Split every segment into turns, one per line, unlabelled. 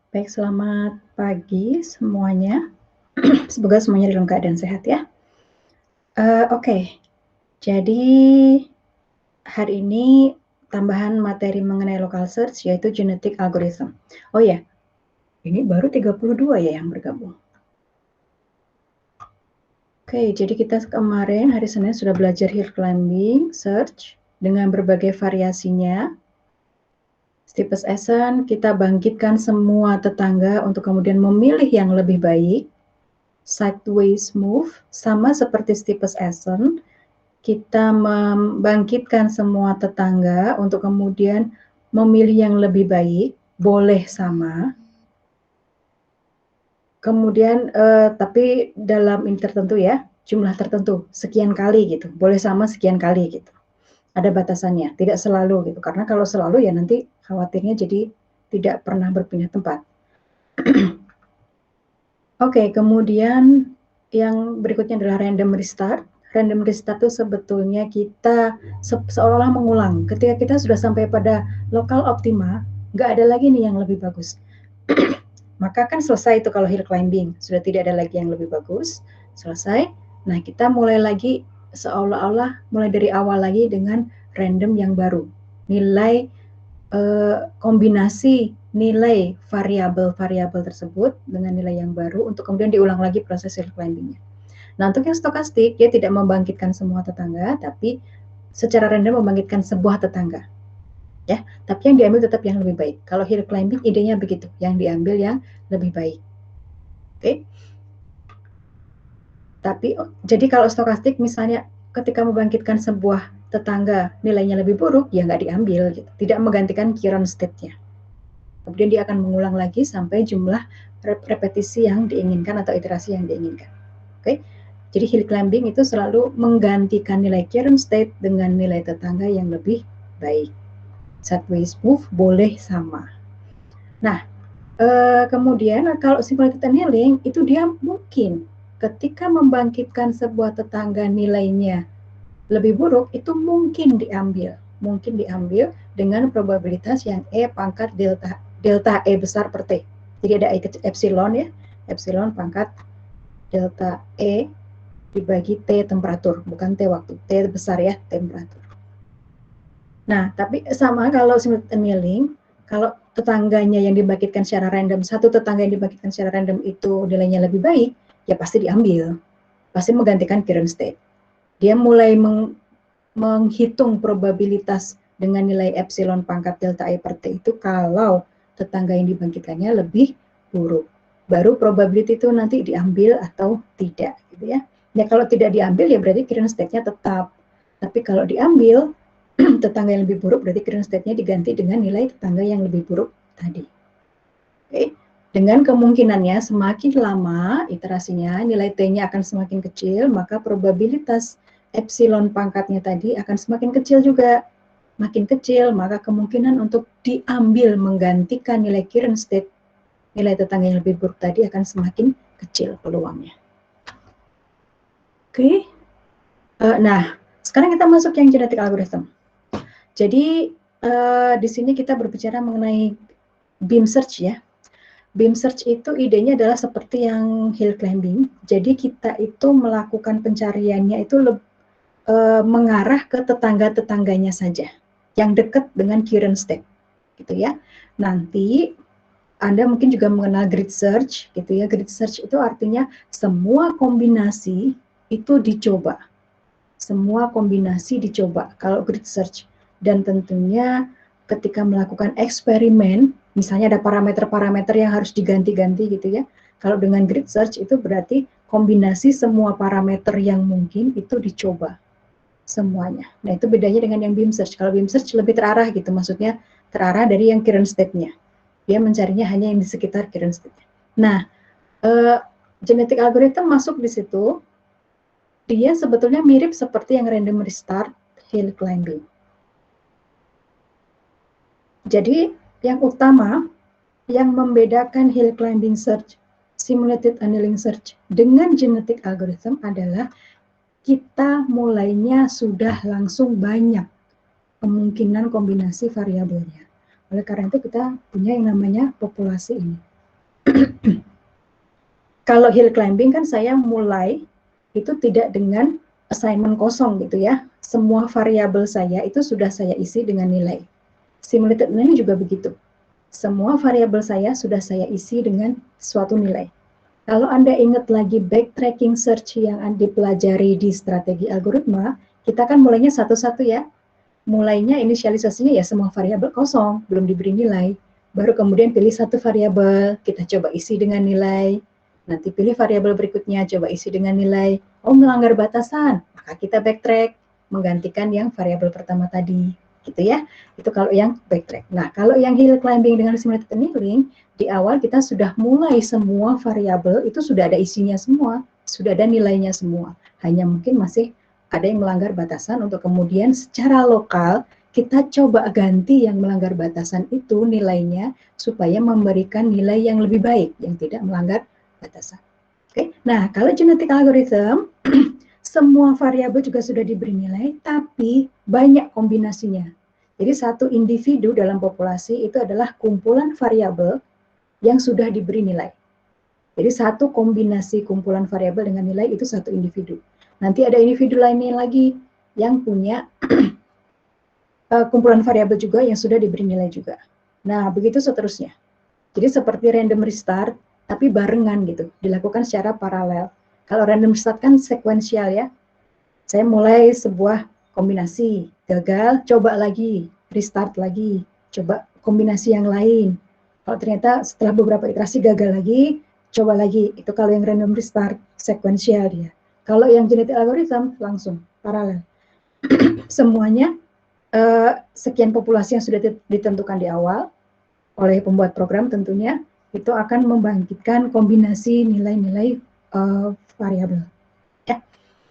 Baik, selamat pagi semuanya. Semoga semuanya dalam keadaan sehat ya. Oke, jadi hari ini tambahan materi mengenai local search yaitu genetic algorithm. Oh ya, ini baru 32 ya yang bergabung. Oke, jadi kita kemarin hari Senin sudah belajar hill climbing search dengan berbagai variasinya. Steepest ascent, kita bangkitkan semua tetangga untuk kemudian memilih yang lebih baik. Sideways move, sama seperti steepest ascent, kita membangkitkan semua tetangga untuk kemudian memilih yang lebih baik, boleh sama. Kemudian, tapi dalam ini tertentu ya, jumlah tertentu, sekian kali gitu, boleh sama sekian kali gitu. Ada batasannya, tidak selalu gitu, karena kalau selalu ya nanti khawatirnya jadi tidak pernah berpindah tempat. Oke, kemudian yang berikutnya adalah random restart. Random restart itu sebetulnya kita seolah-olah mengulang. Ketika kita sudah sampai pada lokal optima, nggak ada lagi nih yang lebih bagus. Maka kan selesai itu kalau hill climbing, sudah tidak ada lagi yang lebih bagus, selesai. Nah, kita mulai lagi seolah-olah mulai dari awal lagi dengan random yang baru. Nilai kombinasi nilai variabel-variabel tersebut dengan nilai yang baru untuk kemudian diulang lagi proses hill climbing-nya. Nah, untuk yang stokastik, dia tidak membangkitkan semua tetangga, tapi secara random membangkitkan sebuah tetangga. Ya, tapi yang diambil tetap yang lebih baik. Kalau hill climbing idenya begitu, yang diambil yang lebih baik. Oke. Tapi jadi kalau stokastik misalnya ketika membangkitkan sebuah tetangga nilainya lebih buruk, ya nggak diambil gitu. Tidak menggantikan current state-nya. Kemudian dia akan mengulang lagi sampai jumlah repetisi yang diinginkan atau iterasi yang diinginkan. Oke, jadi hill climbing itu selalu menggantikan nilai current state dengan nilai tetangga yang lebih baik. Sideways move boleh sama. Nah, kemudian kalau simulated annealing itu dia mungkin ketika membangkitkan sebuah tetangga nilainya lebih buruk itu mungkin diambil dengan probabilitas yang E pangkat delta E besar per T. Jadi ada epsilon ya, epsilon pangkat delta E dibagi T temperatur, bukan T waktu, T besar ya, temperatur. Nah, tapi sama kalau simulated annealing, kalau tetangganya yang dibangkitkan secara random, satu tetangga yang dibangkitkan secara random itu nilainya lebih baik, ya pasti diambil. Pasti menggantikan current state. Dia mulai menghitung probabilitas dengan nilai epsilon pangkat delta E per T itu kalau tetangga yang dibangkitkannya lebih buruk. Baru probability itu nanti diambil atau tidak gitu ya. Ya kalau tidak diambil ya berarti current state-nya tetap. Tapi kalau diambil tetangga yang lebih buruk berarti current state-nya diganti dengan nilai tetangga yang lebih buruk tadi. Oke. Dengan kemungkinannya semakin lama iterasinya nilai T-nya akan semakin kecil, maka probabilitas epsilon pangkatnya tadi akan semakin kecil juga. Makin kecil, maka kemungkinan untuk diambil menggantikan nilai current state, nilai tetangga yang lebih buruk tadi akan semakin kecil peluangnya. Oke. Nah, sekarang kita masuk yang genetic algorithm. Jadi, di sini kita berbicara mengenai beam search ya. Beam search itu idenya adalah seperti yang hill climbing. Jadi kita itu melakukan pencariannya itu mengarah ke tetangga-tetangganya saja yang dekat dengan current state, gitu ya. Nanti Anda mungkin juga mengenal grid search, gitu ya. Grid search itu artinya semua kombinasi itu dicoba, semua kombinasi dicoba. Kalau grid search dan tentunya ketika melakukan eksperimen, misalnya ada parameter-parameter yang harus diganti-ganti gitu ya. Kalau dengan grid search itu berarti kombinasi semua parameter yang mungkin itu dicoba semuanya. Nah, itu bedanya dengan yang beam search. Kalau beam search lebih terarah gitu, maksudnya terarah dari yang current state-nya. Dia mencarinya hanya yang di sekitar current state-nya. Nah, genetic algorithm masuk di situ. Dia sebetulnya mirip seperti yang random restart hill climbing. Jadi, yang utama yang membedakan hill climbing search, simulated annealing search dengan genetic algorithm adalah kita mulainya sudah langsung banyak kemungkinan kombinasi variabelnya. Oleh karena itu kita punya yang namanya populasi ini. Kalau hill climbing kan saya mulai itu tidak dengan assignment kosong gitu ya. Semua variabel saya itu sudah saya isi dengan nilai. Simulated learning juga begitu. Semua variabel saya sudah saya isi dengan suatu nilai. Kalau Anda ingat lagi backtracking search yang Anda pelajari di strategi algoritma, kita kan mulainya satu-satu ya. Mulainya inisialisasinya ya semua variabel kosong, belum diberi nilai. Baru kemudian pilih satu variabel, kita coba isi dengan nilai. Nanti pilih variabel berikutnya, coba isi dengan nilai. Oh, melanggar batasan, maka kita backtrack, menggantikan yang variabel pertama tadi. Gitu ya, itu kalau yang backtrack. Nah, kalau yang hill climbing dengan simulated annealing, di awal kita sudah mulai semua variabel, itu sudah ada isinya semua, sudah ada nilainya semua. Hanya mungkin masih ada yang melanggar batasan untuk kemudian secara lokal kita coba ganti yang melanggar batasan itu nilainya supaya memberikan nilai yang lebih baik, yang tidak melanggar batasan. Oke, nah kalau genetic algorithm semua variabel juga sudah diberi nilai, tapi banyak kombinasinya. Jadi satu individu dalam populasi itu adalah kumpulan variabel yang sudah diberi nilai. Jadi satu kombinasi kumpulan variabel dengan nilai itu satu individu. Nanti ada individu lainnya lagi yang punya kumpulan variabel juga yang sudah diberi nilai juga. Nah, begitu seterusnya. Jadi seperti random restart, tapi barengan gitu, dilakukan secara paralel. Kalau random restart kan sekuensial ya. Saya mulai sebuah kombinasi, gagal, coba lagi, restart lagi, coba kombinasi yang lain. Kalau ternyata setelah beberapa iterasi gagal lagi, coba lagi. Itu kalau yang random restart, sekuensial dia. Kalau yang genetic algorithm langsung paralel. Semuanya sekian populasi yang sudah ditentukan di awal oleh pembuat program tentunya itu akan membangkitkan kombinasi nilai-nilai variabel. Ya.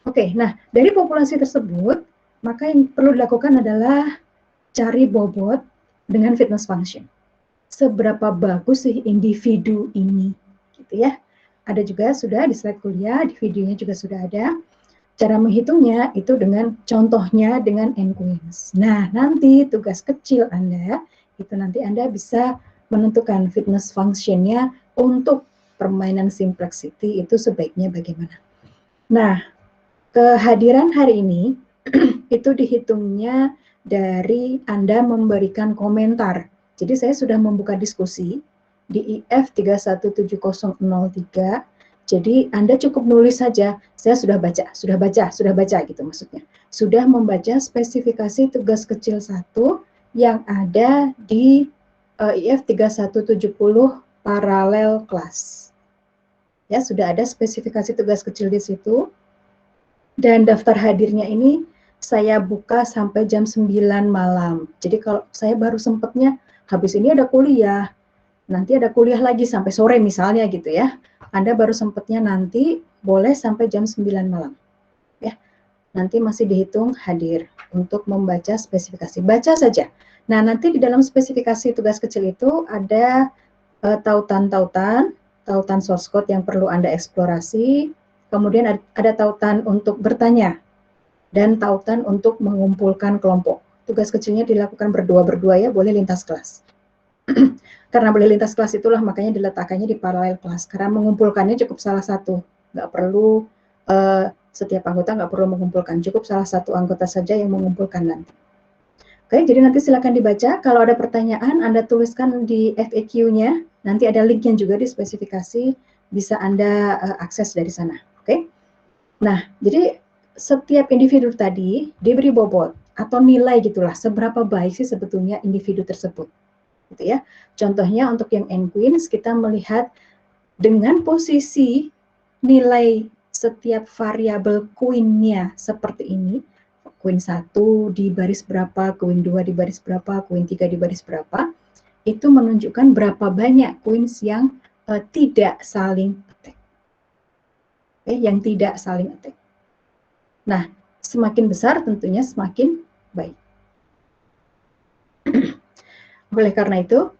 Oke, nah dari populasi tersebut maka yang perlu dilakukan adalah cari bobot dengan fitness function. Seberapa bagus sih individu ini, gitu ya? Ada juga sudah di slide kuliah, di videonya juga sudah ada. Cara menghitungnya itu dengan contohnya dengan n-queens. Nah, nanti tugas kecil Anda, itu nanti Anda bisa menentukan fitness function-nya untuk permainan Simplexity itu sebaiknya bagaimana. Nah, kehadiran hari ini itu dihitungnya dari Anda memberikan komentar. Jadi saya sudah membuka diskusi di IF 31703. Jadi Anda cukup nulis saja, saya sudah baca gitu maksudnya. Sudah membaca spesifikasi tugas kecil 1 yang ada di IF 3170 paralel kelas. Ya, sudah ada spesifikasi tugas kecil di situ. Dan daftar hadirnya ini saya buka sampai jam 9 malam. Jadi kalau saya baru sempatnya habis ini ada kuliah, nanti ada kuliah lagi sampai sore misalnya gitu ya. Anda baru sempatnya nanti boleh sampai jam 9 malam. Ya. Nanti masih dihitung hadir untuk membaca spesifikasi. Baca saja. Nah, nanti di dalam spesifikasi tugas kecil itu ada tautan source code yang perlu Anda eksplorasi, kemudian ada tautan untuk bertanya, dan tautan untuk mengumpulkan kelompok. Tugas kecilnya dilakukan berdua-berdua ya, boleh lintas kelas. Karena boleh lintas kelas itulah makanya diletakkannya di paralel kelas, karena mengumpulkannya cukup salah satu, nggak perlu setiap anggota nggak perlu mengumpulkan, cukup salah satu anggota saja yang mengumpulkan nanti. Oke, jadi nanti silakan dibaca. Kalau ada pertanyaan, Anda tuliskan di FAQ-nya. Nanti ada linknya juga di spesifikasi, bisa Anda akses dari sana. Oke. Nah, jadi setiap individu tadi diberi bobot atau nilai gitulah, seberapa baik sih sebetulnya individu tersebut. Gitu ya. Contohnya untuk yang n-queens, kita melihat dengan posisi nilai setiap variabel queen-nya seperti ini. Queen 1 di baris berapa, queen 2 di baris berapa, queen 3 di baris berapa, itu menunjukkan berapa banyak queens yang tidak saling attack. Yang tidak saling attack. Nah, semakin besar tentunya semakin baik. Oleh karena itu,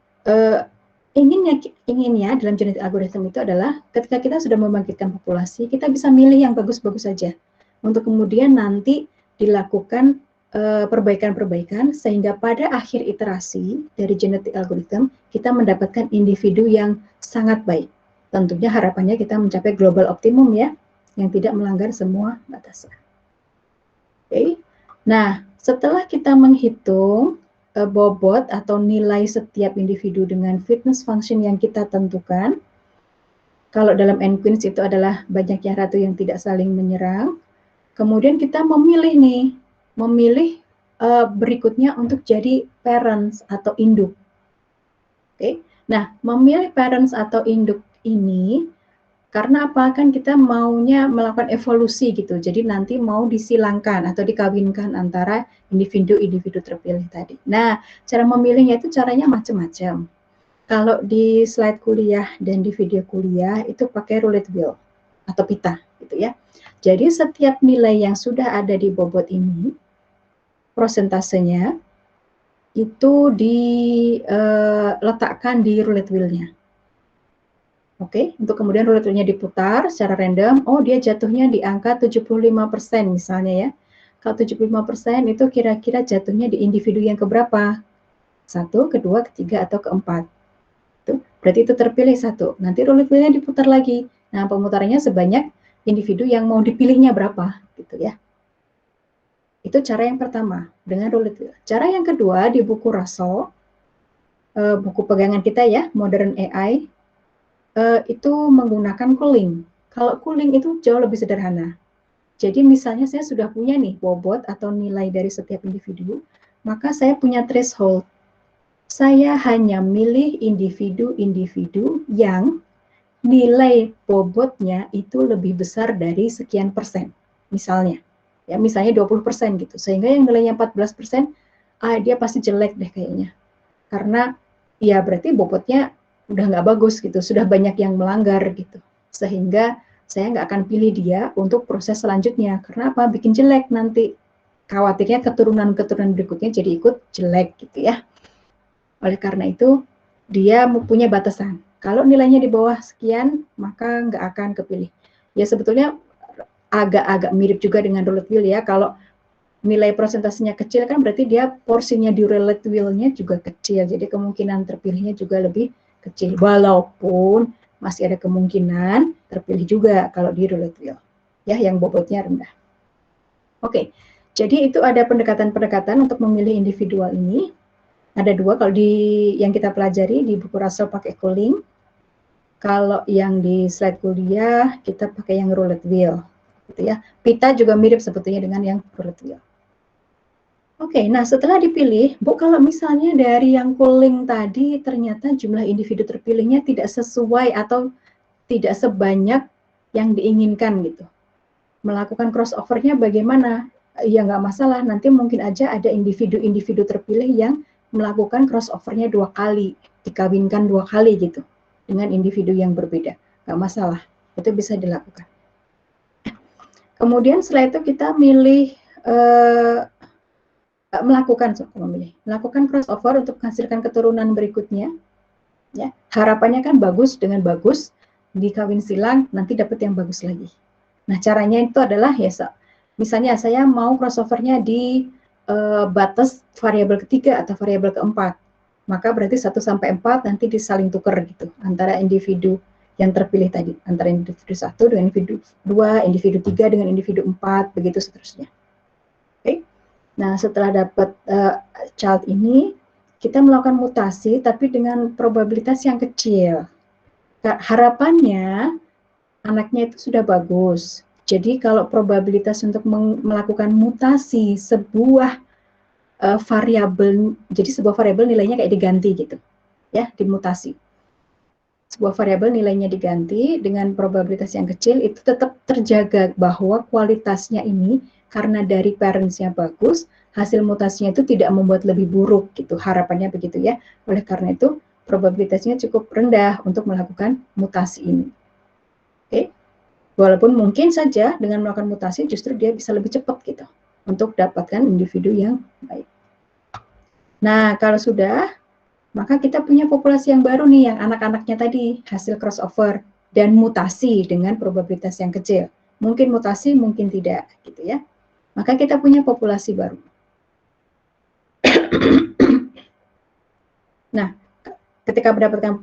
inginnya dalam genetic algorithm itu adalah ketika kita sudah membangkitkan populasi, kita bisa milih yang bagus-bagus saja. Untuk kemudian nanti dilakukan perbaikan-perbaikan sehingga pada akhir iterasi dari genetic algorithm kita mendapatkan individu yang sangat baik. Tentunya harapannya kita mencapai global optimum ya, yang tidak melanggar semua batasan. Oke. Nah, setelah kita menghitung bobot atau nilai setiap individu dengan fitness function yang kita tentukan, kalau dalam N-Queens itu adalah banyaknya ratu yang tidak saling menyerang, kemudian kita memilih berikutnya untuk jadi parents atau induk. Oke. Nah, memilih parents atau induk ini karena apa? Kan kita maunya melakukan evolusi gitu. Jadi nanti mau disilangkan atau dikawinkan antara individu-individu terpilih tadi. Nah, cara memilihnya itu caranya macam-macam. Kalau di slide kuliah dan di video kuliah itu pakai roulette wheel atau pita gitu ya. Jadi setiap nilai yang sudah ada di bobot ini, prosentasenya itu diletakkan di roulette wheel-nya. Oke, untuk kemudian roulette wheel-nya diputar secara random, oh dia jatuhnya di angka 75% misalnya ya. Kalau 75% itu kira-kira jatuhnya di individu yang keberapa? 1, kedua, ketiga, atau keempat. Berarti itu terpilih 1. Nanti roulette wheel-nya diputar lagi. Nah, pemutarannya sebanyak individu yang mau dipilihnya berapa, gitu ya. Itu cara yang pertama, dengan roulette wheel. Cara yang kedua, di buku Russell, buku pegangan kita ya, Modern AI, itu menggunakan cooling. Kalau cooling itu jauh lebih sederhana. Jadi misalnya saya sudah punya nih bobot atau nilai dari setiap individu, maka saya punya threshold. Saya hanya milih individu-individu yang nilai bobotnya itu lebih besar dari sekian persen. Misalnya, ya misalnya 20% gitu. Sehingga yang nilainya 14%, dia pasti jelek deh kayaknya. Karena ya berarti bobotnya udah nggak bagus gitu, sudah banyak yang melanggar gitu. Sehingga saya nggak akan pilih dia untuk proses selanjutnya. Karena apa? Bikin jelek nanti. Khawatirnya keturunan-keturunan berikutnya jadi ikut jelek gitu ya. Oleh karena itu, dia punya batasan. Kalau nilainya di bawah sekian, maka nggak akan kepilih. Ya sebetulnya agak-agak mirip juga dengan roulette wheel ya. Kalau nilai prosentasenya kecil kan berarti dia porsinya di roulette wheel-nya juga kecil. Jadi kemungkinan terpilihnya juga lebih kecil. Walaupun masih ada kemungkinan terpilih juga kalau di roulette wheel. Ya, yang bobotnya rendah. Oke, jadi itu ada pendekatan-pendekatan untuk memilih individual ini. Ada 2 kalau yang kita pelajari di buku Russell pakai cooling. Kalau yang di slide kuliah kita pakai yang roulette wheel, gitu ya. Pita juga mirip sebetulnya dengan yang roulette wheel. Oke, nah setelah dipilih, Bu, kalau misalnya dari yang cooling tadi ternyata jumlah individu terpilihnya tidak sesuai atau tidak sebanyak yang diinginkan gitu. Melakukan crossover-nya bagaimana? Ya nggak masalah, nanti mungkin aja ada individu-individu terpilih yang melakukan crossover-nya 2 kali, dikawinkan 2 kali gitu, dengan individu yang berbeda. Nggak masalah, itu bisa dilakukan. Kemudian setelah itu kita melakukan crossover untuk menghasilkan keturunan berikutnya. Ya, harapannya kan bagus dengan bagus, dikawin silang, nanti dapat yang bagus lagi. Nah, caranya itu adalah ya, misalnya saya mau crossover-nya di batas variabel ketiga atau variabel keempat, maka berarti 1 sampai 4 nanti disaling tukar gitu antara individu yang terpilih tadi, antara individu 1 dengan individu 2, individu 3 dengan individu 4, begitu seterusnya. Oke. Nah, setelah dapat child ini, kita melakukan mutasi tapi dengan probabilitas yang kecil. Harapannya anaknya itu sudah bagus. Jadi kalau probabilitas untuk melakukan mutasi sebuah variabel, jadi sebuah variabel nilainya kayak diganti gitu, ya, dimutasi. Sebuah variabel nilainya diganti dengan probabilitas yang kecil, itu tetap terjaga bahwa kualitasnya ini karena dari parents-nya bagus, hasil mutasinya itu tidak membuat lebih buruk gitu, harapannya begitu ya. Oleh karena itu probabilitasnya cukup rendah untuk melakukan mutasi ini. Oke. Walaupun mungkin saja dengan melakukan mutasi justru dia bisa lebih cepat gitu untuk dapatkan individu yang baik. Nah, kalau sudah, maka kita punya populasi yang baru nih, yang anak-anaknya tadi, hasil crossover dan mutasi dengan probabilitas yang kecil. Mungkin mutasi, mungkin tidak, gitu ya. Maka kita punya populasi baru. Nah, ketika mendapatkan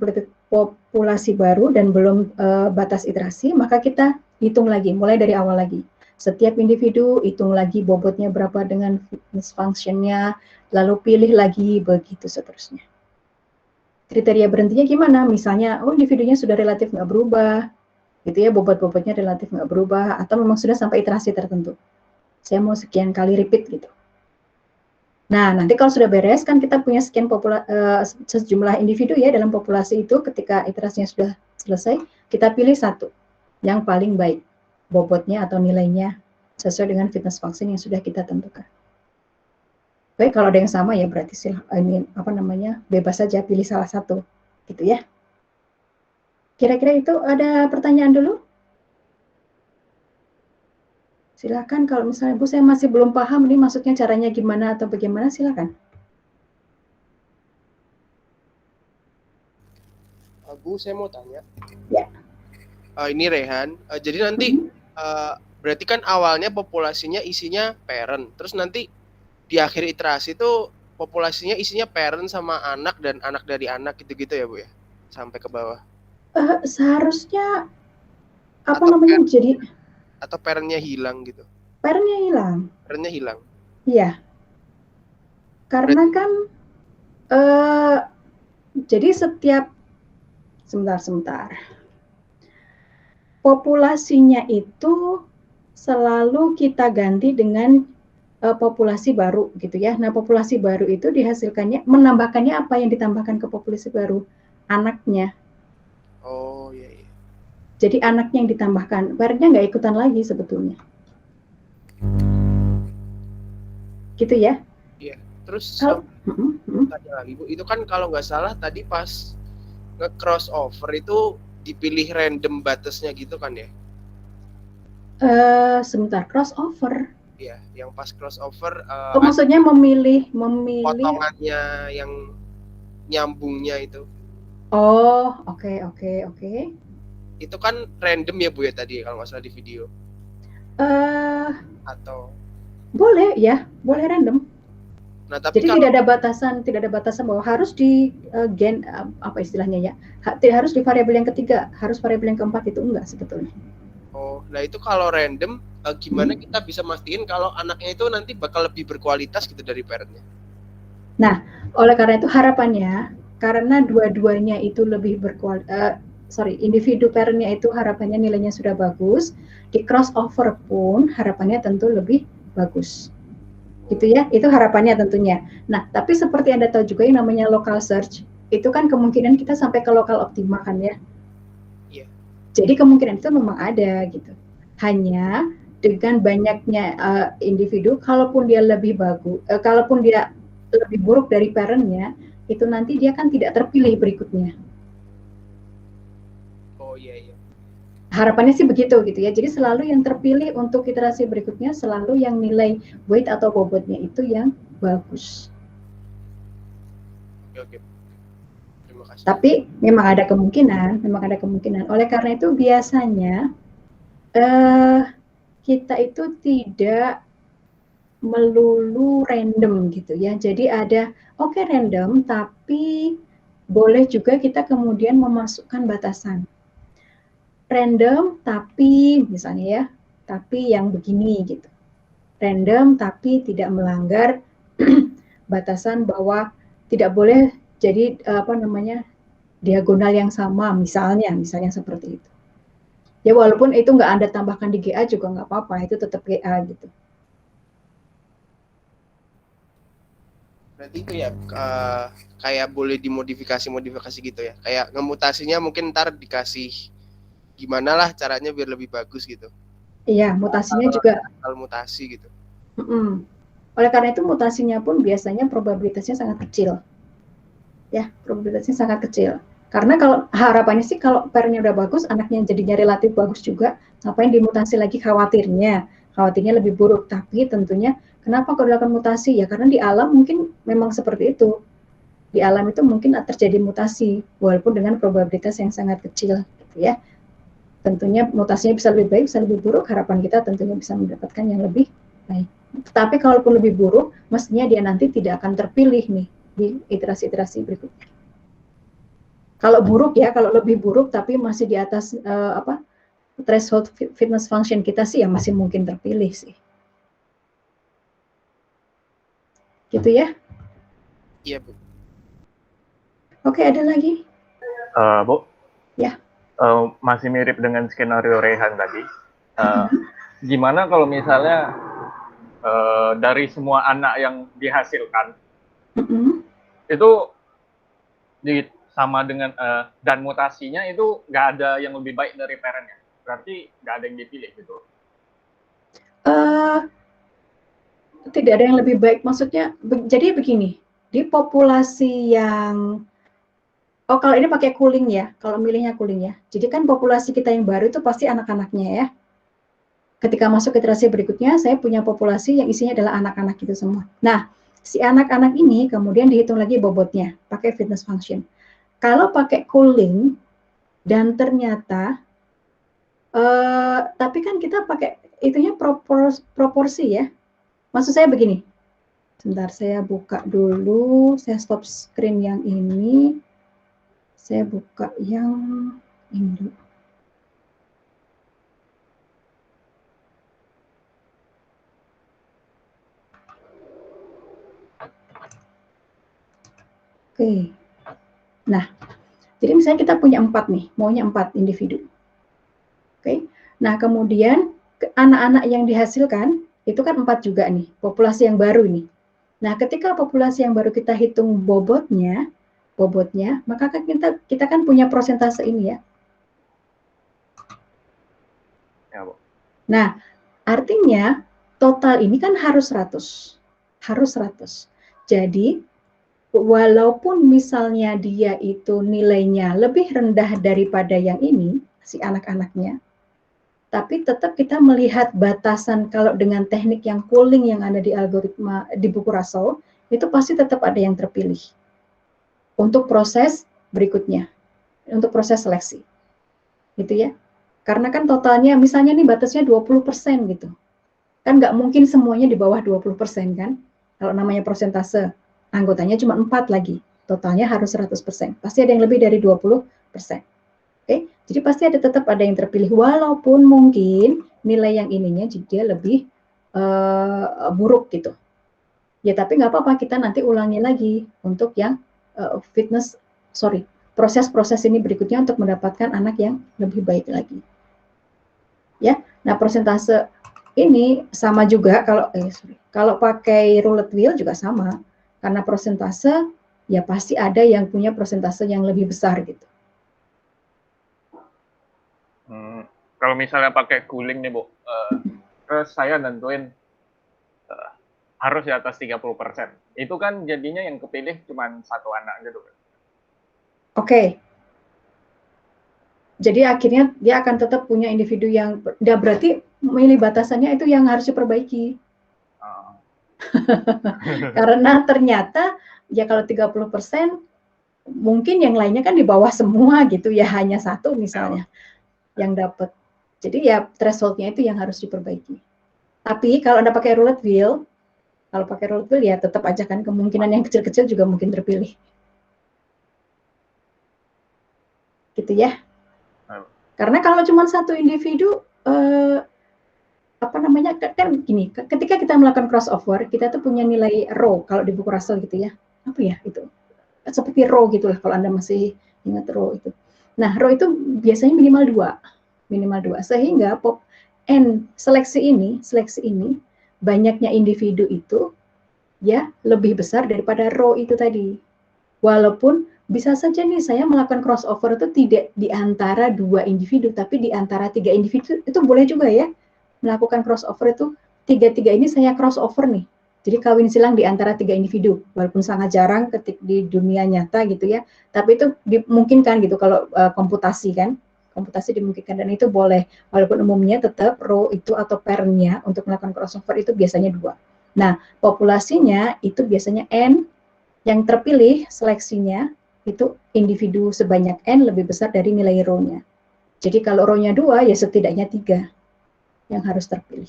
populasi baru dan belum batas iterasi, maka kita hitung lagi, mulai dari awal lagi. Setiap individu hitung lagi bobotnya berapa dengan fitness functionnya, lalu pilih lagi, begitu seterusnya. Kriteria berhentinya gimana? Misalnya, oh individunya sudah relatif nggak berubah, gitu ya, bobot-bobotnya relatif nggak berubah, atau memang sudah sampai iterasi tertentu. Saya mau sekian kali repeat gitu. Nah, nanti kalau sudah beres, kan kita punya sekian sejumlah individu ya dalam populasi itu, ketika iterasinya sudah selesai, kita pilih satu yang paling baik, bobotnya atau nilainya sesuai dengan fitness function yang sudah kita tentukan. Baik, kalau ada yang sama ya berarti bebas saja pilih salah satu, gitu ya. Kira-kira itu ada pertanyaan dulu? Silakan, kalau misalnya Bu saya masih belum paham ini maksudnya caranya gimana atau bagaimana, silakan.
Bu, saya mau tanya.
Ya.
Ini Rehan. Jadi nanti berarti kan awalnya populasinya isinya parent, terus nanti di akhir iterasi itu populasinya isinya parent sama anak dan anak dari anak gitu-gitu ya Bu ya, sampai ke bawah.
Seharusnya jadi
atau parentnya hilang gitu.
Parentnya hilang.
Parentnya hilang.
Iya. Karena kan jadi setiap sebentar. Populasinya itu selalu kita ganti dengan populasi baru gitu ya. Nah, populasi baru itu dihasilkannya, menambahkannya apa yang ditambahkan ke populasi baru? Anaknya.
Oh iya.
Jadi anaknya yang ditambahkan, parentnya nggak ikutan lagi sebetulnya. Gitu ya?
Iya. Terus tanya lagi Bu, itu kan kalau nggak salah tadi pas nge-crossover itu dipilih random batasnya gitu kan ya?
Sebentar, crossover.
Iya, yang pas crossover.
Maksudnya memilih
potongannya yang nyambungnya itu.
Oh, oke.
Itu kan random ya Bu ya tadi kalau nggak salah di video. Atau
boleh ya, boleh random.
Nah, tapi
jadi tidak ada batasan bahwa harus di gen apa istilahnya ya, tidak harus di variabel yang ketiga, harus variabel yang keempat, itu enggak sebetulnya.
Oh, nah itu kalau random gimana kita bisa mastiin kalau anaknya itu nanti bakal lebih berkualitas gitu dari parentnya?
Nah, oleh karena itu harapannya, karena dua-duanya itu lebih berkualitas, individu parentnya itu harapannya nilainya sudah bagus, di crossover pun harapannya tentu lebih bagus. Gitu ya, itu harapannya tentunya. Nah, tapi seperti Anda tahu juga yang namanya local search, itu kan kemungkinan kita sampai ke lokal optima kan ya.
Iya.
Jadi kemungkinan itu memang ada gitu. Hanya dengan banyaknya individu, kalaupun dia lebih bagus, kalaupun dia lebih buruk dari parentnya, itu nanti dia kan tidak terpilih berikutnya.
Oh iya.
Harapannya sih begitu gitu ya. Jadi selalu yang terpilih untuk iterasi berikutnya selalu yang nilai weight atau bobotnya itu yang bagus.
Oke. Terima kasih.
Tapi memang ada kemungkinan. Oleh karena itu biasanya kita itu tidak melulu random gitu ya. Jadi ada random, tapi boleh juga kita kemudian memasukkan batasan. Random tapi misalnya ya, tapi yang begini gitu. Random tapi tidak melanggar batasan bahwa tidak boleh jadi diagonal yang sama, misalnya seperti itu. Ya walaupun itu nggak Anda tambahkan di GA juga nggak apa-apa, itu tetap GA gitu.
Berarti itu ya kayak boleh dimodifikasi gitu ya. Kayak ngemutasinya mungkin ntar dikasih gimana lah caranya biar lebih bagus gitu.
Iya, mutasinya juga
mutasi gitu.
Oleh karena itu mutasinya pun biasanya probabilitasnya sangat kecil. Ya, probabilitasnya sangat kecil. Karena kalau harapannya sih kalau parentnya udah bagus, anaknya jadinya relatif bagus juga, ngapain dimutasi lagi, khawatirnya lebih buruk. Tapi tentunya kenapa kalau dilakukan mutasi? Ya karena di alam mungkin memang seperti itu. Di alam itu mungkin terjadi mutasi, walaupun dengan probabilitas yang sangat kecil, gitu ya. Tentunya mutasinya bisa lebih baik, bisa lebih buruk, harapan kita tentunya bisa mendapatkan yang lebih baik. Tapi kalaupun lebih buruk, mestinya dia nanti tidak akan terpilih nih di iterasi-iterasi berikutnya. Kalau buruk ya, kalau lebih buruk tapi masih di atas threshold fitness function kita sih ya masih mungkin terpilih sih. Gitu ya?
Iya, Bu.
Oke, ada lagi?
Bu?
Ya.
Masih mirip dengan skenario Rehan tadi. Gimana kalau misalnya dari semua anak yang dihasilkan, itu sama dengan dan mutasinya itu nggak ada yang lebih baik dari parentnya, berarti nggak ada yang dipilih gitu.
Tidak ada yang lebih baik, maksudnya jadi begini, di populasi yang kalau ini pakai cooling ya, kalau milihnya cooling ya, jadi kan populasi kita yang baru itu pasti anak-anaknya ya. Ketika masuk iterasi berikutnya, saya punya populasi yang isinya adalah anak-anak itu semua. Nah, si anak-anak ini kemudian dihitung lagi bobotnya pakai fitness function. Kalau pakai cooling dan ternyata tapi kan kita pakai itunya proporsi ya. Maksud saya begini. Sebentar, saya buka dulu, saya stop screen yang ini. Saya buka yang ini dulu. Oke. Nah, jadi misalnya kita punya 4 nih, maunya 4 individu. Oke. Nah, kemudian anak-anak yang dihasilkan itu kan 4 juga nih, populasi yang baru nih. Nah, ketika populasi yang baru kita hitung bobotnya, maka kan kita kan punya prosentase ini ya.
Ya, Bu.
Nah, artinya total ini kan harus 100. Harus 100. Jadi, walaupun misalnya dia itu nilainya lebih rendah daripada yang ini, si anak-anaknya, tapi tetap kita melihat batasan kalau dengan teknik yang cooling yang ada di algoritma di buku Russell, itu pasti tetap ada yang terpilih untuk proses berikutnya, untuk proses seleksi. Gitu ya. Karena kan totalnya misalnya nih batasnya 20% gitu. Kan nggak mungkin semuanya di bawah 20% kan? Kalau namanya persentase, anggotanya cuma 4 lagi. Totalnya harus 100%. Pasti ada yang lebih dari 20%. Oke, jadi pasti tetap ada yang terpilih walaupun mungkin nilai yang ininya dia lebih buruk gitu. Ya tapi nggak apa-apa, kita nanti ulangi lagi untuk yang proses-proses ini berikutnya untuk mendapatkan anak yang lebih baik lagi. Ya, nah persentase ini sama juga kalau pakai roulette wheel juga sama, karena persentase ya pasti ada yang punya persentase yang lebih besar gitu.
Kalau misalnya pakai cooling nih, Bu, terus saya nentuin harus di atas 30%. Itu kan jadinya yang kepilih cuma 1 anak gitu.
Oke. Jadi akhirnya dia akan tetap punya individu yang, berarti memilih batasannya itu yang harus diperbaiki. Karena ternyata ya kalau 30% mungkin yang lainnya kan di bawah semua gitu ya, hanya 1 misalnya yang dapat. Jadi ya thresholdnya itu yang harus diperbaiki. Tapi kalau Anda pakai roulette wheel, ya tetap aja kan kemungkinan yang kecil-kecil juga mungkin terpilih. Gitu ya. Karena kalau cuma 1 individu, kan gini, ketika kita melakukan crossover, kita tuh punya nilai rho kalau di buku Russell gitu ya. Apa ya itu? Seperti rho gitu lah kalau Anda masih ingat rho itu. Nah, rho itu biasanya minimal 2. Sehingga seleksi ini banyaknya individu itu ya lebih besar daripada rho itu tadi. Walaupun bisa saja nih saya melakukan crossover itu tidak di antara 2 individu, tapi di antara 3 individu itu boleh juga ya. Melakukan crossover itu 3 ini saya crossover nih. Jadi kawin silang di antara 3 individu, walaupun sangat jarang di dunia nyata gitu ya. Tapi itu dimungkinkan gitu kalau komputasi dimungkinkan, dan itu boleh. Walaupun umumnya tetap rho itu atau pairnya untuk melakukan crossover itu biasanya 2. Nah, populasinya itu biasanya N, yang terpilih seleksinya itu individu sebanyak N lebih besar dari nilai rho-nya. Jadi kalau rho-nya 2, ya setidaknya 3 yang harus terpilih.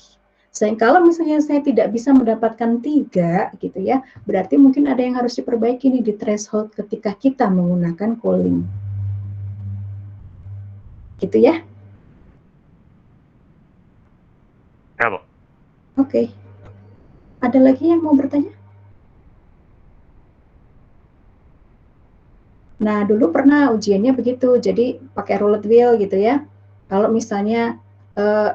Kalau misalnya saya tidak bisa mendapatkan 3 gitu ya, berarti mungkin ada yang harus diperbaiki nih di threshold ketika kita menggunakan cooling. Gitu ya?
Ya, Bu.
Oke. Ada lagi yang mau bertanya? Nah, dulu pernah ujiannya begitu, jadi pakai roulette wheel gitu ya. Kalau misalnya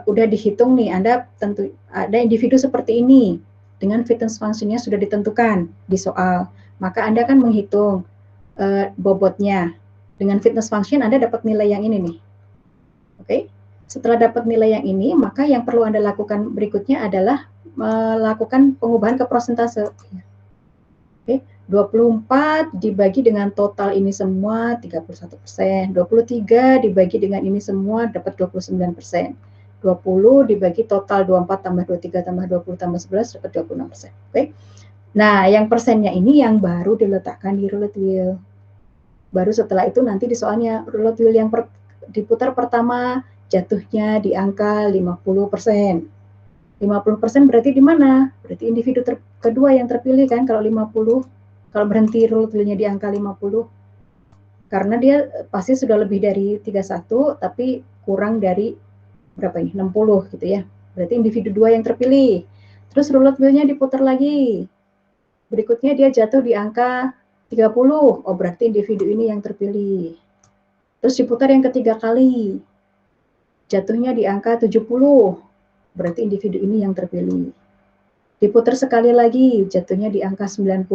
udah dihitung nih, Anda tentu ada individu seperti ini dengan fitness functionnya sudah ditentukan di soal, maka Anda kan menghitung bobotnya. Dengan fitness function Anda dapat nilai yang ini nih. Oke, setelah dapat nilai yang ini, maka yang perlu Anda lakukan berikutnya adalah melakukan pengubahan ke persentase. Oke, 24 dibagi dengan total ini semua 31%, 23 dibagi dengan ini semua dapat 29%, 20 dibagi total 24 tambah 23 tambah 20 tambah 11 dapat 26%. Oke. Nah, yang persennya ini yang baru diletakkan di roulette wheel. Baru setelah itu nanti di soalnya roulette wheel yang diputar pertama jatuhnya di angka 50%. 50% berarti di mana? Berarti individu kedua yang terpilih kan kalau 50. Kalau berhenti roulette wheel-nya di angka 50. Karena dia pasti sudah lebih dari 31 tapi kurang dari berapa ini? 60 gitu ya. Berarti individu dua yang terpilih. Terus roulette wheel-nya diputar lagi. Berikutnya dia jatuh di angka 30. Oh, berarti individu ini yang terpilih. Terus diputar yang ketiga kali. Jatuhnya di angka 70. Berarti individu ini yang terpilih. Diputar sekali lagi, jatuhnya di angka 90.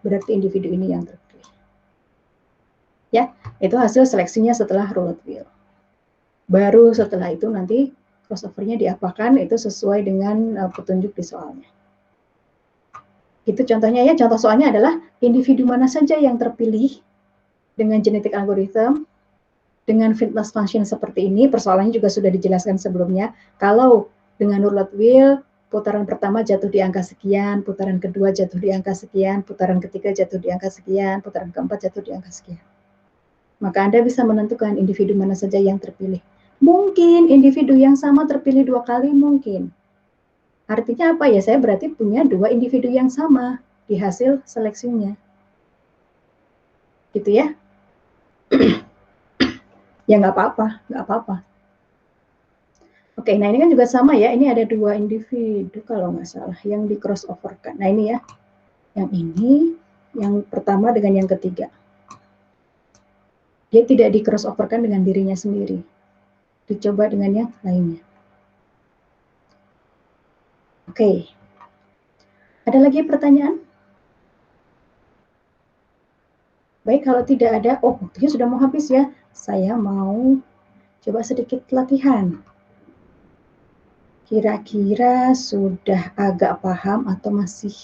Berarti individu ini yang terpilih. Ya, itu hasil seleksinya setelah roulette wheel. Baru setelah itu nanti crossover-nya diapakan itu sesuai dengan petunjuk di soalnya. Itu contohnya ya, contoh soalnya adalah individu mana saja yang terpilih dengan genetic algorithm, dengan fitness function seperti ini, persoalannya juga sudah dijelaskan sebelumnya. Kalau dengan roulette wheel, putaran pertama jatuh di angka sekian, putaran kedua jatuh di angka sekian, putaran ketiga jatuh di angka sekian, putaran keempat jatuh di angka sekian. Maka Anda bisa menentukan individu mana saja yang terpilih. Mungkin individu yang sama terpilih 2 kali, mungkin. Artinya apa ya? Saya berarti punya 2 individu yang sama di hasil seleksinya. Gitu ya. Ya nggak apa-apa. Oke, nah ini kan juga sama ya, ini ada 2 individu kalau nggak salah yang di crossover-kan. Nah ini ya, yang ini, yang pertama dengan yang ketiga. Dia tidak di crossover-kan dengan dirinya sendiri. Dicoba dengan yang lainnya. Oke, ada lagi pertanyaan? Baik, kalau tidak ada, oh waktunya sudah mau habis ya. Saya mau coba sedikit latihan. Kira-kira sudah agak paham atau masih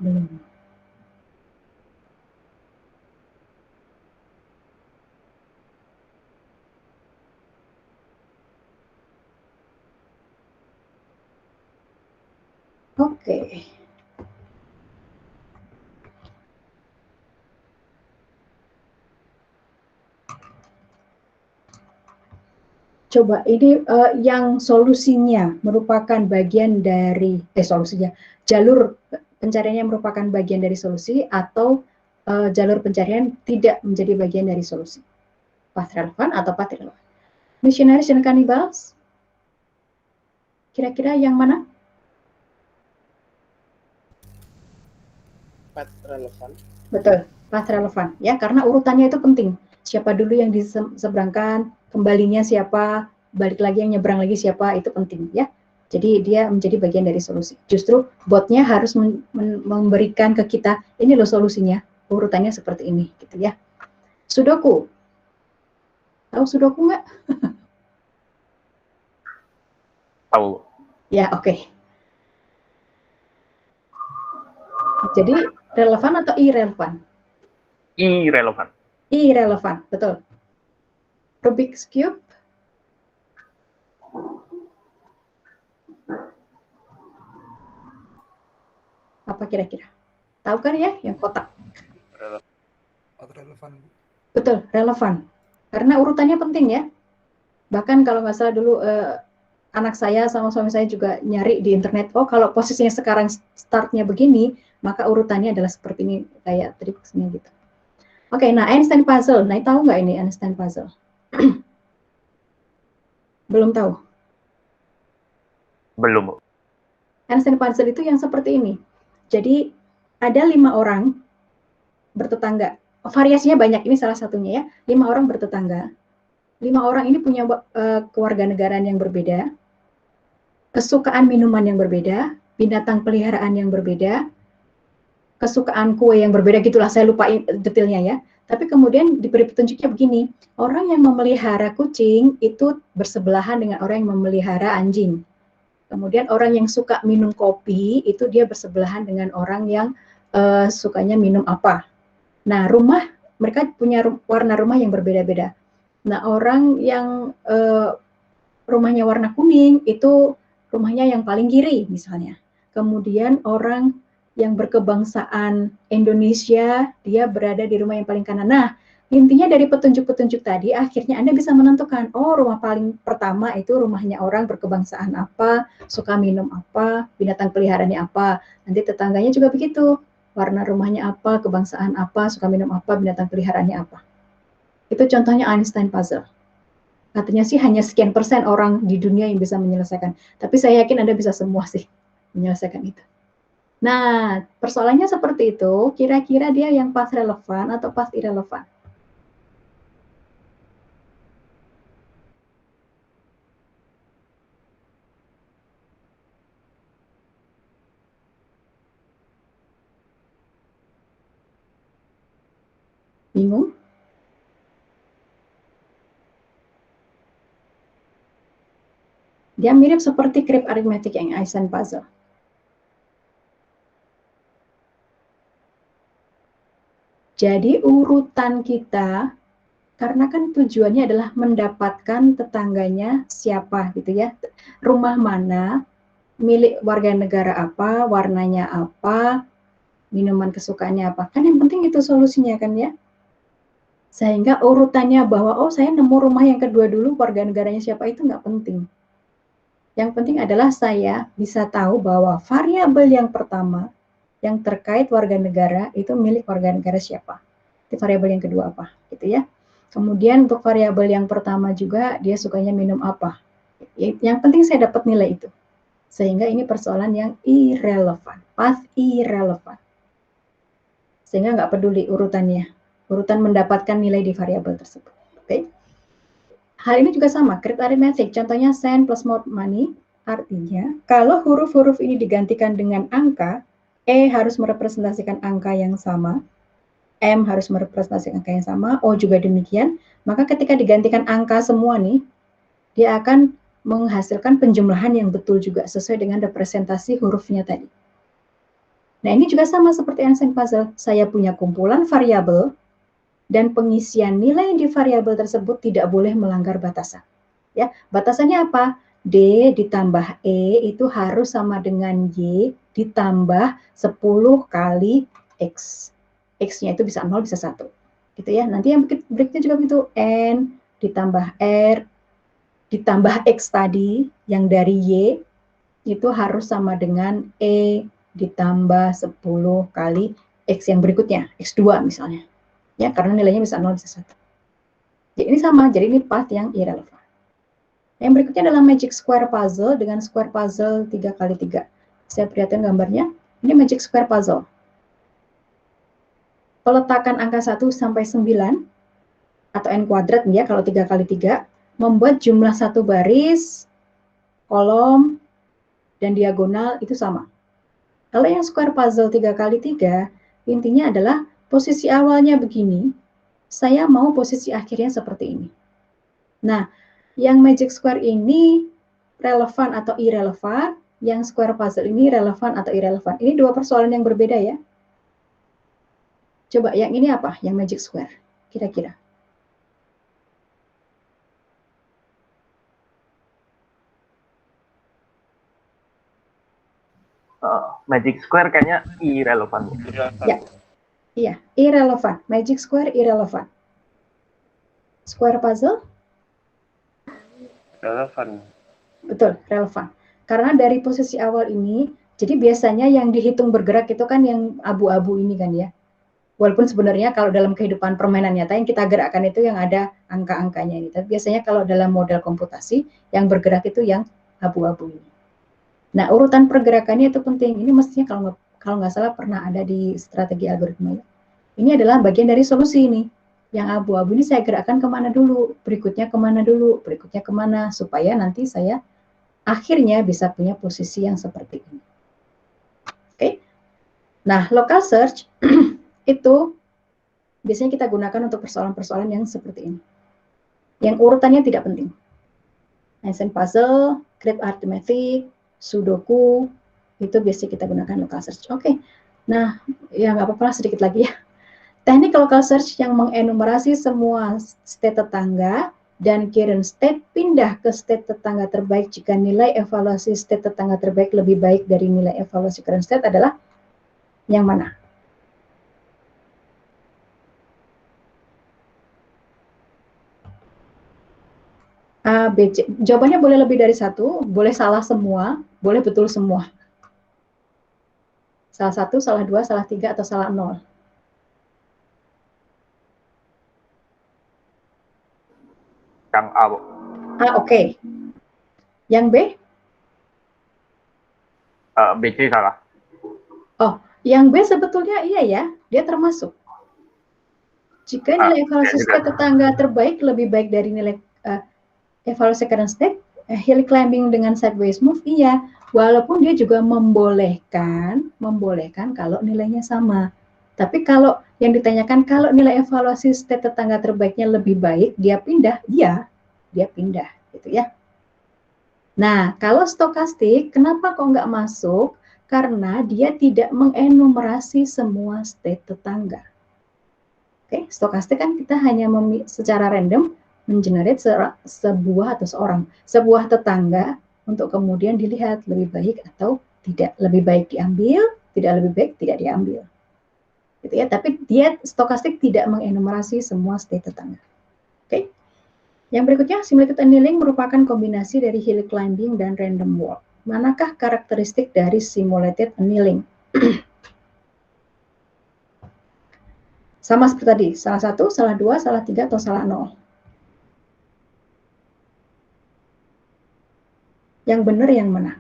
belum? Oke. Coba ini yang solusinya merupakan bagian dari solusinya, jalur pencariannya merupakan bagian dari solusi atau jalur pencarian tidak menjadi bagian dari solusi. Path relevan atau path irrelevant. Missionaries dan cannibals, kira-kira yang mana?
Path relevan.
Betul, path relevan ya, karena urutannya itu penting. Siapa dulu yang diseberangkan, kembalinya siapa, balik lagi yang nyebrang lagi siapa, itu penting ya. Jadi dia menjadi bagian dari solusi. Justru botnya harus memberikan ke kita, ini loh solusinya, urutannya seperti ini, gitu ya. Sudoku, tahu Sudoku nggak?
Tahu.
Ya, oke. Jadi relevan atau irrelevan?
Irrelevan.
Irrelevan, betul. Rubik's Cube? Apa kira-kira? Tahu kan ya, yang kotak?
Relevan.
Betul, relevan. Karena urutannya penting ya. Bahkan kalau nggak salah dulu anak saya sama suami saya juga nyari di internet, oh kalau posisinya sekarang startnya begini, maka urutannya adalah seperti ini, kayak tricksnya gitu. Oke, nah Einstein Puzzle. Nah, tahu nggak ini Einstein Puzzle? Belum tahu.
Belum, Bu.
Einstein puzzle itu yang seperti ini. Jadi ada 5 orang bertetangga. Variasinya banyak, ini salah satunya ya. 5 orang bertetangga. 5 orang ini punya kewarganegaraan yang berbeda, kesukaan minuman yang berbeda, binatang peliharaan yang berbeda, kesukaan kue yang berbeda, gitulah, saya lupa detailnya ya. Tapi kemudian diberi petunjuknya begini, orang yang memelihara kucing itu bersebelahan dengan orang yang memelihara anjing. Kemudian orang yang suka minum kopi itu dia bersebelahan dengan orang yang sukanya minum apa. Nah, mereka punya warna rumah yang berbeda-beda. Nah, orang yang rumahnya warna kuning itu rumahnya yang paling kiri misalnya. Kemudian orang yang berkebangsaan Indonesia, dia berada di rumah yang paling kanan. Nah, intinya dari petunjuk-petunjuk tadi, akhirnya Anda bisa menentukan, oh rumah paling pertama itu rumahnya orang berkebangsaan apa, suka minum apa, binatang peliharaannya apa. Nanti tetangganya juga begitu, warna rumahnya apa, kebangsaan apa, suka minum apa, binatang peliharaannya apa. Itu contohnya Einstein puzzle. Katanya sih hanya sekian persen orang di dunia yang bisa menyelesaikan. Tapi saya yakin Anda bisa semua sih menyelesaikan itu. Nah, persoalannya seperti itu, kira-kira dia yang pas relevan atau pas irrelevan? Bingung? Dia mirip seperti krip aritmetik yang Einstein puzzle. Jadi urutan kita, karena kan tujuannya adalah mendapatkan tetangganya siapa gitu ya. Rumah mana, milik warga negara apa, warnanya apa, minuman kesukaannya apa. Kan yang penting itu solusinya kan ya. Sehingga urutannya bahwa, oh saya nemu rumah yang kedua dulu, warga negaranya siapa, itu nggak penting. Yang penting adalah saya bisa tahu bahwa variabel yang pertama, yang terkait warga negara, itu milik warga negara siapa. Itu variabel yang kedua apa, gitu ya. Kemudian untuk variabel yang pertama juga, dia sukanya minum apa. Yang penting saya dapat nilai itu. Sehingga ini persoalan yang irrelevan, pas irrelevan. Sehingga nggak peduli urutannya. Urutan mendapatkan nilai di variabel tersebut. Oke. Hal ini juga sama, krip aritmetik. Contohnya send plus more money, artinya kalau huruf-huruf ini digantikan dengan angka, E harus merepresentasikan angka yang sama, M harus merepresentasikan angka yang sama, O juga demikian. Maka ketika digantikan angka semua nih, dia akan menghasilkan penjumlahan yang betul juga sesuai dengan representasi hurufnya tadi. Nah, ini juga sama seperti Einstein puzzle. Saya punya kumpulan variabel dan pengisian nilai di variabel tersebut tidak boleh melanggar batasan. Ya, batasannya apa? D ditambah E itu harus sama dengan Y ditambah 10 kali X. X-nya itu bisa 0, bisa 1. Gitu ya. Nanti yang berikutnya juga begitu. N ditambah R ditambah X tadi yang dari Y itu harus sama dengan E ditambah 10 kali X yang berikutnya, X2 misalnya. Ya, karena nilainya bisa 0, bisa 1. Jadi ini sama, jadi ini path yang irrelevan. Yang berikutnya adalah magic square puzzle dengan square puzzle 3x3. Saya perlihatkan gambarnya. Ini magic square puzzle. Peletakan angka 1 sampai 9 atau n kuadrat ya kalau 3x3 membuat jumlah satu baris, kolom, dan diagonal itu sama. Kalau yang square puzzle 3x3, intinya adalah posisi awalnya begini, saya mau posisi akhirnya seperti ini. Nah, yang magic square ini relevan atau irrelevan, yang square puzzle ini relevan atau irrelevan. Ini dua persoalan yang berbeda ya. Coba yang ini apa? Yang magic square, kira-kira.
Magic square kayaknya irrelevan.
Ya, iya, irrelevan. Magic square irrelevan. Square puzzle?
Relevan.
Betul, relevan. Karena dari posisi awal ini, jadi biasanya yang dihitung bergerak itu kan yang abu-abu ini kan ya. Walaupun sebenarnya kalau dalam kehidupan permainan nyata yang kita gerakkan itu yang ada angka-angkanya ini. Tapi biasanya kalau dalam model komputasi yang bergerak itu yang abu-abu ini. Nah, urutan pergerakannya itu penting. Ini mestinya kalau nggak salah pernah ada di strategi algoritma. Ini adalah bagian dari solusi ini. Yang abu-abu ini saya gerakkan kemana dulu, berikutnya kemana dulu, berikutnya kemana, supaya nanti saya akhirnya bisa punya posisi yang seperti ini. Oke. Nah, local search itu biasanya kita gunakan untuk persoalan-persoalan yang seperti ini. Yang urutannya tidak penting. Einstein puzzle, create arithmetic, sudoku, itu biasanya kita gunakan local search. Oke. Nah, ya nggak apa-apa sedikit lagi ya. Teknik local search yang mengenumerasi semua state tetangga dan current state pindah ke state tetangga terbaik jika nilai evaluasi state tetangga terbaik lebih baik dari nilai evaluasi current state adalah yang mana? A, B, C. Jawabannya boleh lebih dari satu, boleh salah semua, boleh betul semua. Salah satu, salah dua, salah tiga, atau salah nol.
Yang A, Bu.
A, oke. Yang B?
B, C salah.
Oh, yang B sebetulnya iya ya, dia termasuk. Jika nilai evaluasi state tetangga terbaik lebih baik dari nilai evaluasi current state, hill climbing dengan sideways move, iya. Walaupun dia juga membolehkan kalau nilainya sama. Tapi kalau yang ditanyakan kalau nilai evaluasi state tetangga terbaiknya lebih baik, dia pindah, dia pindah, gitu ya. Nah, kalau stokastik, kenapa kok nggak masuk? Karena dia tidak mengenumerasi semua state tetangga. Oke, stokastik kan kita hanya secara random mengenerate sebuah tetangga untuk kemudian dilihat lebih baik atau tidak, lebih baik diambil, tidak lebih baik tidak diambil. Gitu ya, tapi dia stokastik tidak mengenumerasi semua state tetangga. Oke. Yang berikutnya, simulated annealing merupakan kombinasi dari hill climbing dan random walk. Manakah karakteristik dari simulated annealing? Sama seperti tadi, salah satu, salah dua, salah tiga, atau salah nol. Yang benar yang mana?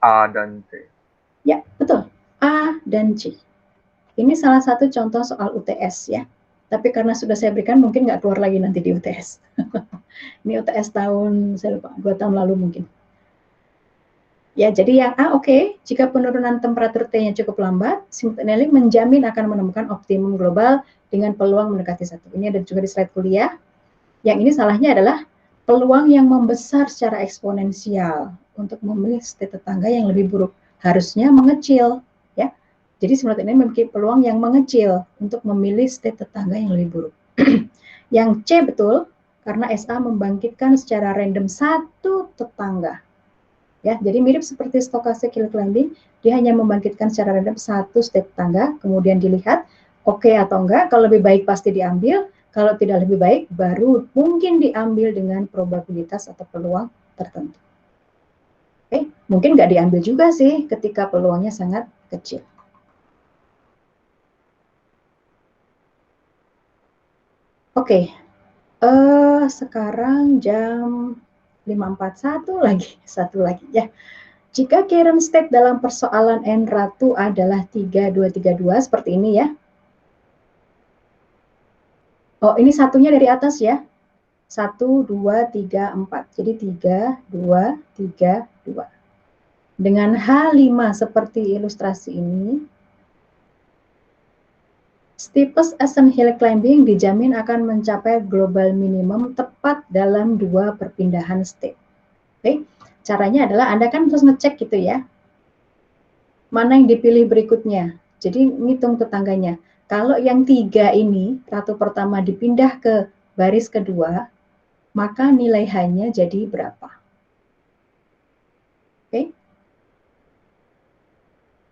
A dan C.
Ya, betul. A dan C. Ini salah satu contoh soal UTS ya. Tapi karena sudah saya berikan, mungkin nggak keluar lagi nanti di UTS. Ini UTS tahun, saya lupa, 2 tahun lalu mungkin. Ya, jadi yang A, oke. Jika penurunan temperatur T-nya cukup lambat, simulated annealing menjamin akan menemukan optimum global dengan peluang mendekati 1. Ini ada juga di slide kuliah. Yang ini salahnya adalah peluang yang membesar secara eksponensial untuk memilih state tetangga yang lebih buruk. Harusnya mengecil, ya. Jadi simulated annealing memiliki peluang yang mengecil untuk memilih state tetangga yang lebih buruk. Yang C betul, karena SA membangkitkan secara random satu tetangga. Ya, jadi mirip seperti stochastic hill climbing, dia hanya membangkitkan secara random satu state tetangga, kemudian dilihat oke atau enggak, kalau lebih baik pasti diambil, kalau tidak lebih baik baru mungkin diambil dengan probabilitas atau peluang tertentu. Oke, mungkin nggak diambil juga sih ketika peluangnya sangat kecil. Oke, sekarang jam 5.41 lagi, satu lagi ya. Jika current state dalam persoalan N ratu adalah 3232 seperti ini ya. Oh, ini satunya dari atas ya. 1, 2, 3, 4. Jadi 3, 2, 3, 2. Dengan H5 seperti ilustrasi ini, steepest ascent hill climbing dijamin akan mencapai global minimum tepat dalam 2 perpindahan state. Oke, caranya adalah Anda kan terus ngecek gitu ya. Mana yang dipilih berikutnya. Jadi ngitung tetangganya. Kalau yang 3 ini, ratu pertama dipindah ke baris kedua, maka nilai H-nya jadi berapa? Oke.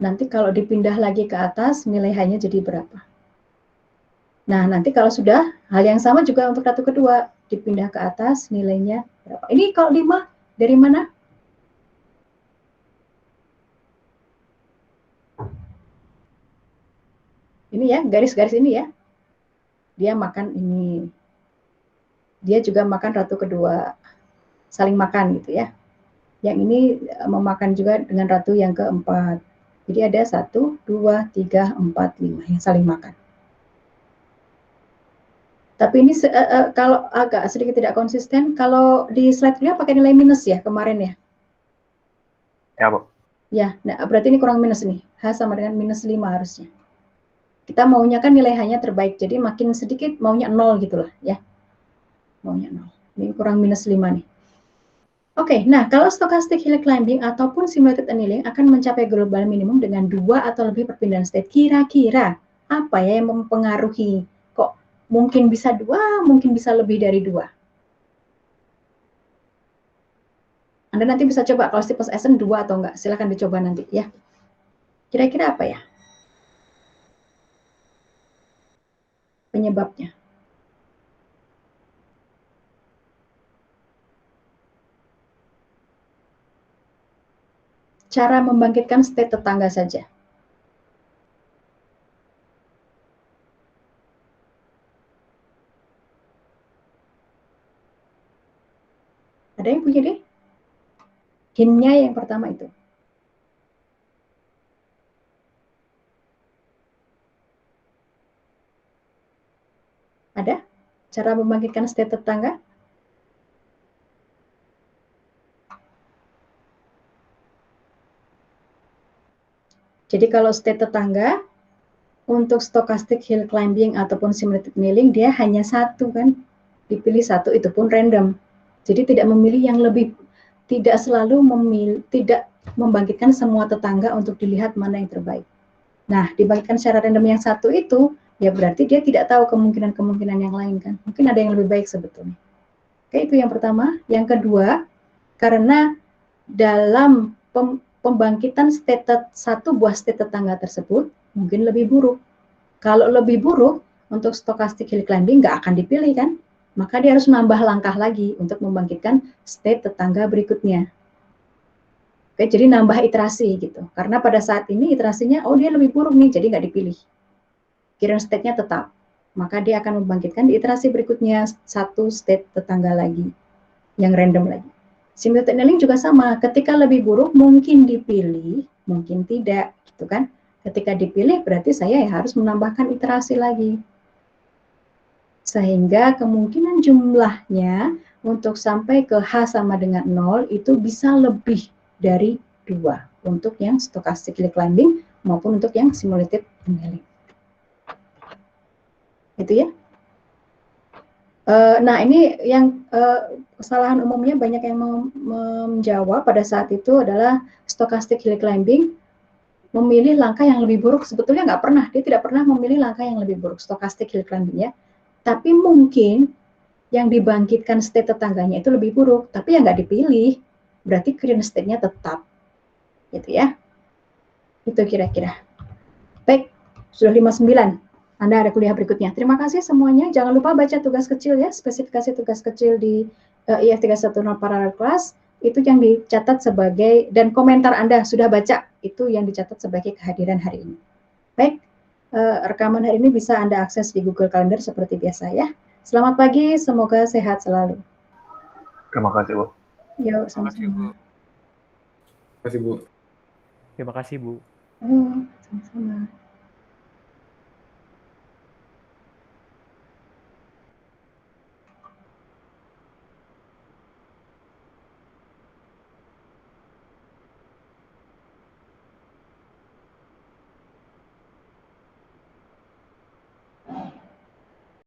Nanti kalau dipindah lagi ke atas, nilai H-nya jadi berapa? Nah, nanti kalau sudah, hal yang sama juga untuk ratu kedua. Dipindah ke atas, nilainya berapa? Ini kalau 5, dari mana? Ini ya, garis-garis ini ya. Dia makan ini. Dia juga makan ratu kedua. Saling makan gitu ya. Yang ini memakan juga dengan ratu yang keempat. Jadi ada 1, 2, 3, 4, 5 yang saling makan. Tapi ini kalau agak sedikit tidak konsisten, kalau di slide kuliah pakai nilai minus ya kemarin ya?
Ya, Bu.
Ya, nah berarti ini kurang minus nih. H sama dengan minus 5 harusnya. Kita maunya kan nilai H-nya terbaik, jadi makin sedikit maunya 0 gitu lah ya. Maunya 0. Ini kurang minus 5 nih. Oke, nah kalau stochastic hill climbing ataupun simulated annealing akan mencapai global minimum dengan 2 atau lebih perpindahan state. Kira-kira apa ya yang mempengaruhi? Kok mungkin bisa 2, mungkin bisa lebih dari 2? Anda nanti bisa coba kalau Steeples Ascent 2 atau enggak. Silahkan dicoba nanti ya. Kira-kira apa ya penyebabnya? Cara membangkitkan state tetangga saja. Ada yang punya deh? Hint-nya yang pertama itu. Ada? Cara membangkitkan state tetangga? Jadi kalau state tetangga, untuk stochastic hill climbing ataupun simulated annealing, dia hanya satu kan? Dipilih satu, itu pun random. Jadi tidak memilih yang lebih, tidak selalu memilih, tidak membangkitkan semua tetangga untuk dilihat mana yang terbaik. Nah, dibangkitkan secara random yang satu itu, ya berarti dia tidak tahu kemungkinan-kemungkinan yang lain kan. Mungkin ada yang lebih baik sebetulnya. Oke, itu yang pertama. Yang kedua, karena dalam pembangkitan state satu buah state tetangga tersebut mungkin lebih buruk. Kalau lebih buruk, untuk stochastic hill climbing nggak akan dipilih kan? Maka dia harus nambah langkah lagi untuk membangkitkan state tetangga berikutnya. Oke, jadi nambah iterasi gitu. Karena pada saat ini iterasinya, oh dia lebih buruk nih, jadi nggak dipilih. Current state-nya tetap. Maka dia akan membangkitkan di iterasi berikutnya satu state tetangga lagi, yang random lagi. Simulated annealing juga sama, ketika lebih buruk mungkin dipilih, mungkin tidak, gitu kan. Ketika dipilih berarti saya harus menambahkan iterasi lagi. Sehingga kemungkinan jumlahnya untuk sampai ke H sama dengan 0 itu bisa lebih dari 2 untuk yang stochastic hill climbing maupun untuk yang simulated annealing. Itu ya. Nah ini yang kesalahan umumnya banyak yang menjawab pada saat itu adalah stochastic hill climbing memilih langkah yang lebih buruk. Sebetulnya nggak pernah, dia tidak pernah memilih langkah yang lebih buruk stochastic hill climbing ya. Tapi mungkin yang dibangkitkan state tetangganya itu lebih buruk, tapi yang nggak dipilih, berarti current state-nya tetap, gitu ya. Itu kira-kira. Baik, sudah 59. Anda ada kuliah berikutnya. Terima kasih semuanya. Jangan lupa baca tugas kecil ya, spesifikasi tugas kecil di IF 310 Parallel Class. Itu yang dicatat sebagai, dan komentar Anda sudah baca, itu yang dicatat sebagai kehadiran hari ini. Baik, rekaman hari ini bisa Anda akses di Google Calendar seperti biasa ya. Selamat pagi, semoga sehat selalu.
Terima kasih, Bu.
Yuk, sama-sama.
Terima kasih, Bu.
Terima kasih, Bu.
Sama-sama.